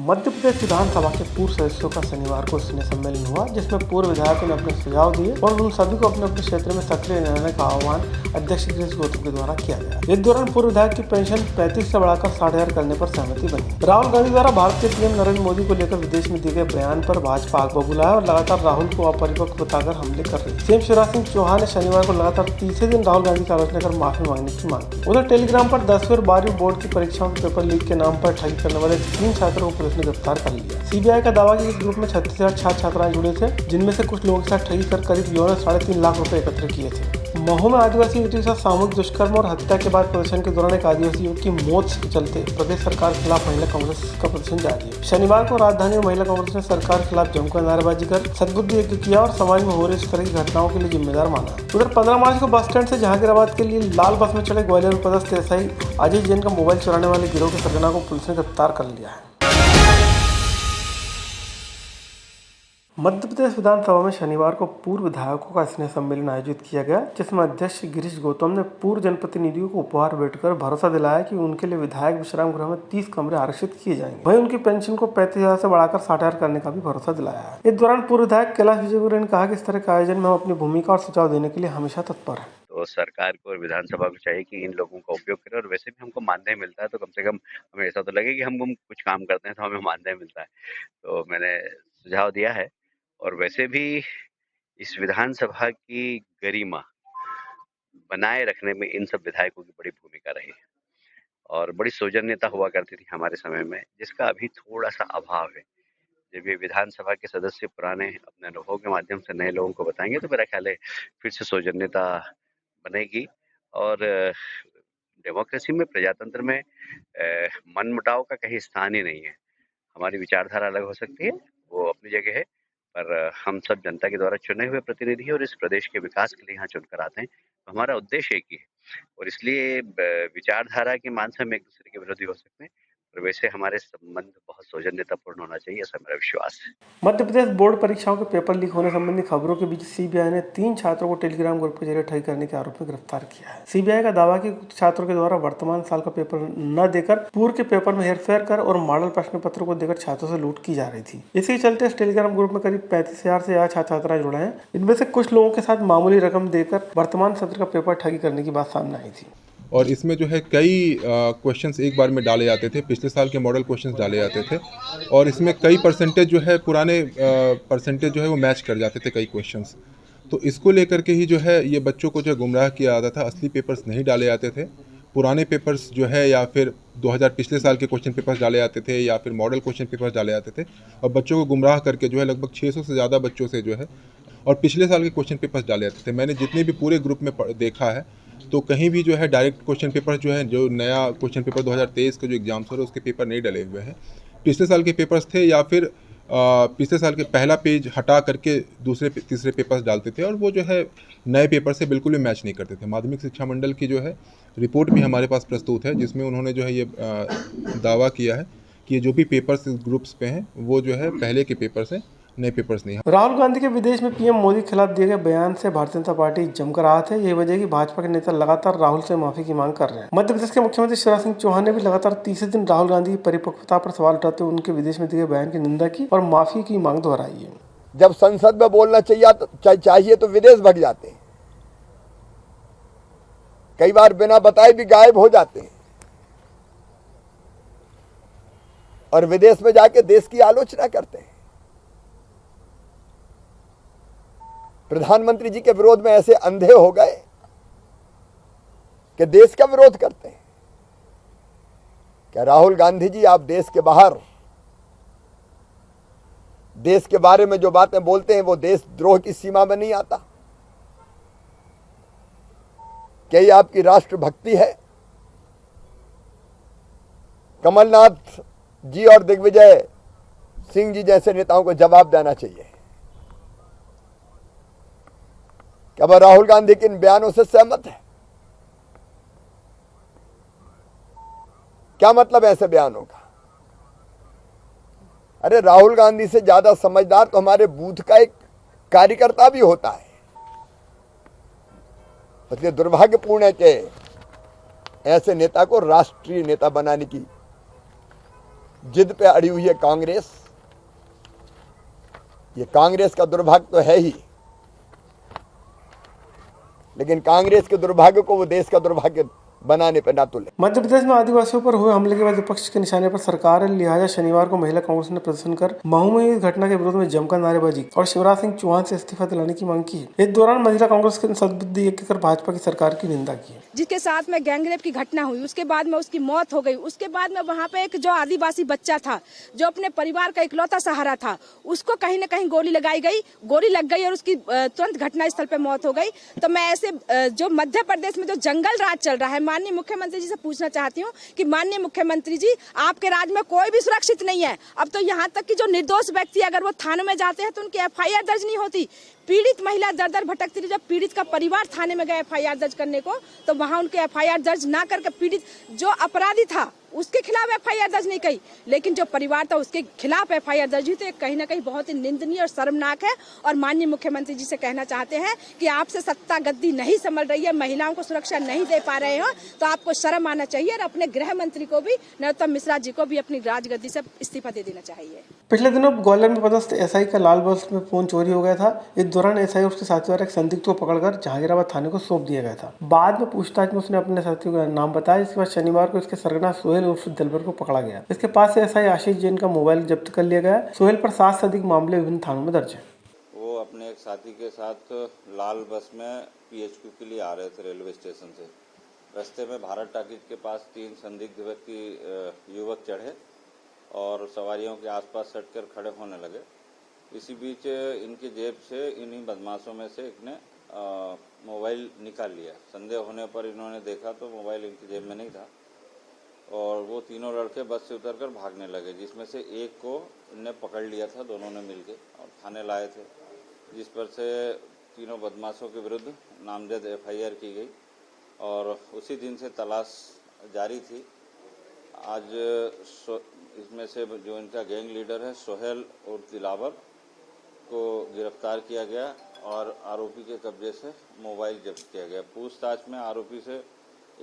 मध्य प्रदेश विधानसभा के पूर्व सदस्यों का शनिवार को स्नेह सम्मेलन हुआ, जिसमें पूर्व विधायकों ने अपने सुझाव दिए और उन सभी को अपने अपने क्षेत्र में सक्रिय रहने का आह्वान अध्यक्ष गिरीश गौतम के द्वारा किया गया। इस दौरान पूर्व विधायक की पेंशन 35 से बढ़ाकर 60,000 करने पर सहमति बनी। राहुल गांधी द्वारा भारतीय पीएम नरेंद्र मोदी को लेकर विदेश में दिए गए बयान पर भाजपा आग बबूला है और लगातार राहुल को अपरिपक्व बताकर हमले कर रही है। सीएम शिवराज सिंह चौहान ने शनिवार को लगातार तीसरे दिन राहुल गांधी का आलोचना कर माफी मांगने की मांग की। उधर टेलीग्राम पर 10वीं और 12वीं बोर्ड की परीक्षाओं के पेपर लीक के नाम पर ठगी करने वाले 3 छात्रों को पुलिस ने गिरफ्तार कर लिया। सीबीआई का दावा कि इस ग्रुप में 36,000 छात्र छात्राएं जुड़े थे, जिनमें से कुछ लोगों के साथ ठगी कर करीब 3.5 लाख रुपए एकत्र किए थे। महू में आदिवासी युवती के साथ सामूहिक दुष्कर्म और हत्या के बाद प्रदर्शन के दौरान एक आदिवासी युवक की मौत के चलते प्रदेश सरकार के खिलाफ महिला कांग्रेस का प्रदर्शन जारी है। शनिवार को राजधानी में महिला कांग्रेस ने सरकार के खिलाफ जमकर नारेबाजी कर सद्बुद्धि यज्ञ किया और समाज में हो रही इस तरह की घटनाओं के लिए जिम्मेदार माना। उधर 15 मार्च को बस स्टैंड से जहांगीराबाद के लिए लाल बस में चढ़े ग्वालियर पदस्थ एसआई अजय जैन का मोबाइल चुराने वाले गिरोह के सरगना को पुलिस ने गिरफ्तार कर लिया है। मध्य प्रदेश विधानसभा में शनिवार को पूर्व विधायकों का स्नेह सम्मेलन आयोजित किया गया, जिसमें अध्यक्ष गिरीश गौतम ने पूर्व जनप्रतिनिधियों को उपहार भेंटकर भरोसा दिलाया कि उनके लिए विधायक विश्राम गृह में 30 कमरे आरक्षित किए जाएंगे। वहीं उनकी पेंशन को 35,000 से बढ़ाकर 60,000 करने का भी भरोसा दिलाया है। इस दौरान पूर्व विधायक कैलाश विजयवर्गीय ने कहा कि इस तरह के आयोजन में हम अपनी भूमिका और सुझाव देने के लिए हमेशा तत्पर है। तो सरकार को और विधानसभा को चाहिए कि इन लोगों का उपयोग करें, और वैसे भी हमको मानदेय मिलता है तो कम से कम हमें ऐसा तो लगे कि हम कुछ काम करते हैं तो हमें मानदेय मिलता है। तो मैंने सुझाव दिया है, और वैसे भी इस विधानसभा की गरिमा बनाए रखने में इन सब विधायकों की बड़ी भूमिका रही है, और बड़ी सौजन्यता हुआ करती थी हमारे समय में, जिसका अभी थोड़ा सा अभाव है। जब ये विधानसभा के सदस्य पुराने अपने अनुभव के माध्यम से नए लोगों को बताएंगे तो मेरा ख्याल है फिर से सौजन्यता बनेगी। और डेमोक्रेसी में, प्रजातंत्र में मनमुटाव का कहीं स्थान ही नहीं है। हमारी विचारधारा अलग हो सकती है, वो अपनी जगह है, पर हम सब जनता के द्वारा चुने हुए प्रतिनिधि हैं और इस प्रदेश के विकास के लिए यहाँ चुनकर आते हैं। तो हमारा उद्देश्य एक ही है, और इसलिए विचारधारा के मान से हम एक दूसरे के विरोधी हो सकते हैं, और वैसे हमारे संबंध बहुत सौजन्यतापूर्ण होना चाहिए, ऐसा मेरा विश्वास है। मध्य प्रदेश बोर्ड परीक्षाओं के पेपर लीक होने संबंधी खबरों के बीच सीबीआई ने 3 छात्रों को टेलीग्राम ग्रुप के जरिए ठगी करने के आरोप में गिरफ्तार किया है। सीबीआई का दावा कि कुछ छात्रों के द्वारा वर्तमान साल का पेपर न देकर पूर्व के पेपर में हेरफेर कर और मॉडल प्रश्न पत्रों को देकर छात्रों से लूट की जा रही थी। इसी चलते इस टेलीग्राम ग्रुप में करीब 35,000 से ज्यादा छात्र छात्राएं जुड़े हैं। इनमें से कुछ लोगों के साथ मामूली रकम देकर वर्तमान सत्र का पेपर ठगी करने की बात सामने आई थी। और इसमें जो है कई क्वेश्चंस एक बार में डाले जाते थे, पिछले साल के मॉडल क्वेश्चंस डाले जाते थे, और इसमें कई परसेंटेज जो है पुराने परसेंटेज जो है वो मैच कर जाते थे कई क्वेश्चंस। तो इसको लेकर के ही जो है ये बच्चों को जो गुमराह किया जाता था। असली पेपर्स नहीं डाले जाते थे, पुराने पेपर्स जो है या फिर 2000 पिछले साल के क्वेश्चन पेपर्स डाले जाते थे या फिर मॉडल क्वेश्चन पेपर्स डाले जाते थे, और बच्चों को गुमराह करके जो है लगभग 600 से ज़्यादा बच्चों से जो है और पिछले साल के क्वेश्चन पेपर्स डाले जाते थे। मैंने जितने भी पूरे ग्रुप में देखा है तो कहीं भी जो है डायरेक्ट क्वेश्चन पेपर जो है, जो नया क्वेश्चन पेपर 2023 का जो एग्जाम्स हो रहे हैं उसके पेपर नहीं डले हुए हैं। पिछले साल के पेपर्स थे, या फिर पिछले साल के पहला पेज हटा करके दूसरे तीसरे पेपर्स डालते थे, और वो जो है नए पेपर से बिल्कुल भी मैच नहीं करते थे। माध्यमिक शिक्षा मंडल की जो है रिपोर्ट भी हमारे पास प्रस्तुत है, जिसमें उन्होंने जो है ये दावा किया है कि ये जो भी पेपर्स इस ग्रुप्स पे हैं वो जो है पहले के पेपर्स हैं, नए पेपर्स नहीं। राहुल गांधी के विदेश में पीएम मोदी के खिलाफ दिए गए बयान से भारतीय जनता पार्टी जमकर आहत है। यही वजह है कि भाजपा के नेता लगातार राहुल से माफी की मांग कर रहे हैं। मध्य प्रदेश के मुख्यमंत्री शिवराज सिंह चौहान ने भी लगातार तीसरे दिन राहुल गांधी की परिपक्वता पर सवाल उठाते हुए उनके विदेश में दिए गए बयान की निंदा की और माफी की मांग दोहराई है। जब संसद में बोलना चाहिए तो विदेश भाग जाते हैं, कई बार बिना बताए भी गायब हो जाते हैं, और विदेश में जाके देश की आलोचना करते हैं। प्रधानमंत्री जी के विरोध में ऐसे अंधे हो गए कि देश का विरोध करते हैं। क्या राहुल गांधी जी, आप देश के बाहर देश के बारे में जो बातें बोलते हैं वो देशद्रोह की सीमा में नहीं आता? क्या ये आपकी राष्ट्रभक्ति है? कमलनाथ जी और दिग्विजय सिंह जी जैसे नेताओं को जवाब देना चाहिए। क्या वह राहुल गांधी के इन बयानों से सहमत है? क्या मतलब ऐसे बयानों का? अरे राहुल गांधी से ज्यादा समझदार तो हमारे बूथ का एक कार्यकर्ता भी होता है। इसलिए दुर्भाग्यपूर्ण है कि ऐसे नेता को राष्ट्रीय नेता बनाने की जिद पे अड़ी हुई है कांग्रेस। ये कांग्रेस का दुर्भाग्य तो है ही, लेकिन कांग्रेस के दुर्भाग्य को वो देश का दुर्भाग्य बनाने पर ना तुले। मध्य प्रदेश में आदिवासियों पर हुए हमले के बाद विपक्ष के निशाने पर सरकार है, लिहाजा शनिवार को महिला कांग्रेस ने प्रदर्शन कर महू में इस घटना के विरोध में जमकर नारेबाजी और शिवराज सिंह चौहान से इस्तीफा दिलाने की मांग की। इस दौरान महिला कांग्रेस के सदबुद्धि एक कर भाजपा की सरकार की निंदा की। जिसके साथ में गैंगरेप की घटना हुई, उसके बाद में उसकी मौत हो गई, उसके बाद में वहाँ पे एक जो आदिवासी बच्चा था जो अपने परिवार का इकलौता सहारा था, उसको कहीं ना कहीं गोली लगाई गई, गोली लग गई और उसकी तुरंत घटना स्थल पे मौत हो गई। तो मैं ऐसे जो मध्य प्रदेश में जो जंगल राज चल रहा है, माननीय मुख्यमंत्री जी से पूछना चाहती हूँ कि माननीय मुख्यमंत्री जी, आपके राज्य में कोई भी सुरक्षित नहीं है। अब तो यहाँ तक कि जो निर्दोष व्यक्ति अगर वो थानों में जाते हैं तो उनकी FIR दर्ज नहीं होती। पीड़ित महिला दर दर भटकती रही। जब पीड़ित का परिवार थाने में गए FIR दर्ज करने को, तो वहां उनके FIR दर्ज ना करके पीड़ित जो अपराधी था उसके खिलाफ FIR दर्ज नहीं की, लेकिन जो परिवार था उसके खिलाफ FIR दर्ज हुई। तो कहीं ना कहीं बहुत ही निंदनीय और शर्मनाक है। और माननीय मुख्यमंत्री जी से कहना चाहते हैं कि आपसे सत्ता गद्दी नहीं संभल रही है, महिलाओं को सुरक्षा नहीं दे पा रहे हो, तो आपको शर्म आना चाहिए और अपने गृह मंत्री को भी, नरोत्तम मिश्रा जी को भी अपनी राजगद्दी से इस्तीफा दे देना चाहिए। पिछले दिनों ग्वालियर में पदस्थ SI का लाल बस में फोन चोरी हो गया था। इस दौरान SI और उसके साथी द्वारा एक संदिग्ध को पकड़कर जहांगीराबाद थाने को सौंप दिया गया था। बाद में पूछताछ में उसने अपने साथियों का नाम बताया। इसके बाद शनिवार को इसके सरगना सोहेल उर्फ दिलबर को पकड़ा गया। इसके पास से SI आशीष जैन का मोबाइल जब्त कर लिया गया। सोहेल पर 7 से अधिक मामले विभिन्न थानों में दर्ज है। वो अपने एक साथी के साथ लाल बस में PHQ के लिए आ रहे थे रेलवे स्टेशन से। रास्ते में भारत टाकीज के पास 3 संदिग्ध व्यक्ति युवक चढ़े और सवारियों के आसपास सटकर खड़े होने लगे। इसी बीच इनकी जेब से इन्हीं बदमाशों में से एक ने मोबाइल निकाल लिया। संदेह होने पर इन्होंने देखा तो मोबाइल इनकी जेब में नहीं था और वो तीनों लड़के बस से उतरकर भागने लगे, जिसमें से एक को इनने पकड़ लिया था, दोनों ने मिलके और थाने लाए थे, जिस पर से तीनों बदमाशों के विरुद्ध नामजद FIR की गई और उसी दिन से तलाश जारी थी। आज इसमें से जो इनका गैंग लीडर है सोहेल और दिलावर को गिरफ्तार किया गया और आरोपी के कब्जे से मोबाइल जब्त किया गया। पूछताछ में आरोपी से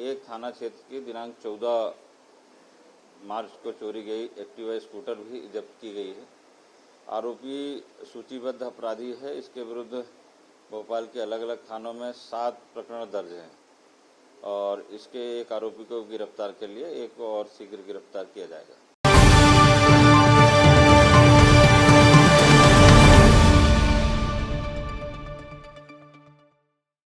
एक थाना क्षेत्र की दिनांक 14 मार्च को चोरी गई एक्टिवा स्कूटर भी जब्त की गई है। आरोपी सूचीबद्ध अपराधी है। इसके विरुद्ध भोपाल के अलग अलग थानों में 7 प्रकरण दर्ज हैं और इसके एक आरोपी को गिरफ्तार कर लिया, एक को और शीघ्र गिरफ्तार किया जाएगा।